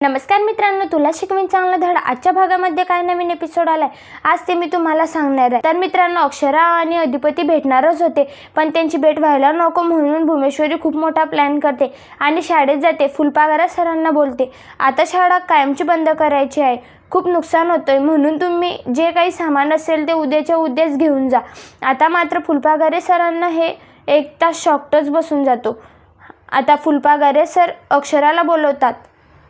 नमस्कार मित्रांनो, तुला शिकवीन चांगला धडा आजच्या भागामध्ये काय नवीन एपिसोड आलाय आज ते मी तुम्हाला सांगणार आहे। तर मित्रांनो, अक्षरा आणि अधिपती भेटणारच होते, पण त्यांची भेट व्हायला नको म्हणून भुवनेश्वरी खूप मोठा प्लॅन करते आणि शाळेत जाते। फुलपाखरा सरांना बोलते, आता शाळा कायमची बंद करायची आहे, खूप नुकसान होतंय, म्हणून तुम्ही जे काही सामान असेल ते उद्याच्या उद्याच घेऊन जा। आता मात्र फुलपाखरे सरांना हे एक तास शॉकच बसून जातो। आता फुलपाखरे सर अक्षराला बोलवतात।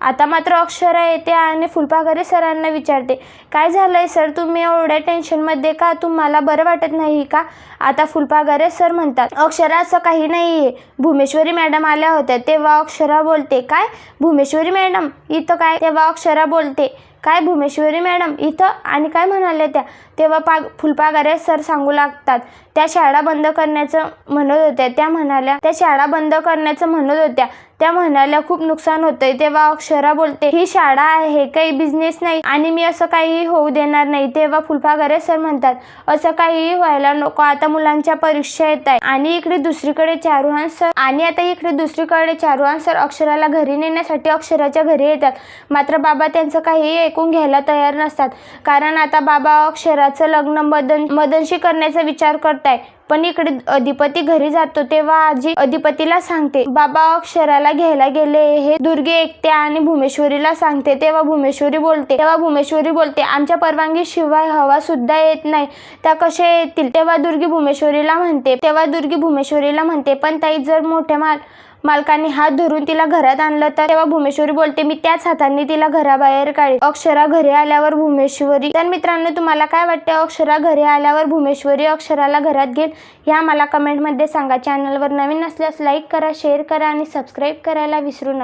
आता मात्र अक्षरा येते आणि फुलपाखरे सरांना विचारते, काय झालंय सर, तुम्ही एवढ्या टेन्शनमध्ये का, तुम्हाला बरं वाटत नाही का? आता फुलपाखरे सर म्हणतात, अक्षरा असं काही नाहीये, भुवनेश्वरी मॅडम आल्या होत्या तेव्हा अक्षरा बोलते, काय भुवनेश्वरी मॅडम इथं काय? तेव्हा अक्षरा बोलते, काय भुवनेश्वरी मॅडम इथं आणि काय म्हणाले त्या? तेव्हा फुलपाखरे सर सांगू लागतात, त्या शाळा बंद करण्याचं म्हणत होत्या, त्या शाळा बंद करण्याचं म्हणत होत्या, त्या म्हणाल्या खूप नुकसान होतंय। तेव्हा अक्षरा बोलते, ही शाळा आहे, काही बिझनेस नाही आणि मी असं काही होऊ देणार नाही। तेव्हा फुलपाखरे सर म्हणतात, असं काही व्हायला नको, आता मुलांच्या परीक्षा येत आहे। आणि इकडे दुसरीकडे चारुहान सर अक्षराला घरी नेण्यासाठी अक्षराच्या घरी येतात, मात्र बाबा त्यांचं काही ऐकून घ्यायला तयार नसतात, कारण आता बाबा अक्षराचं लग्न मदनशी करण्याचा विचार करताय। पण इकडे अधिपती घरी जातो तेव्हा आजी अधिपतीला सांगते, बाबा अक्षराला घ्यायला गेले हे दुर्गे ऐकते आणि भुवनेश्वरीला सांगते। तेव्हा भुवनेश्वरी बोलते, आमच्या परवानगी शिवाय हवा सुद्धा येत नाही, त्या कशा येतील? तेव्हा दुर्गी भुवनेश्वरीला म्हणते, पण ताई, जर मोठ्या मालकाने हात धरून तिला घरात आणलं तर? तेव्हा भुवनेश्वरी बोलते, मी त्याच हातांनी तिला घराबाहेर काढेन। अक्षरा घरी आल्यावर भुवनेश्वरी, तर मित्रांनो, तुम्हाला काय वाटते, अक्षरा घरी आल्यावर भुवनेश्वरी अक्षराला घरात घेईल? ह्या मला कमेंटमध्ये सांगा। चॅनलवर नवीन असल्यास लाईक करा, शेअर करा आणि सबस्क्राईब करायला विसरू नका।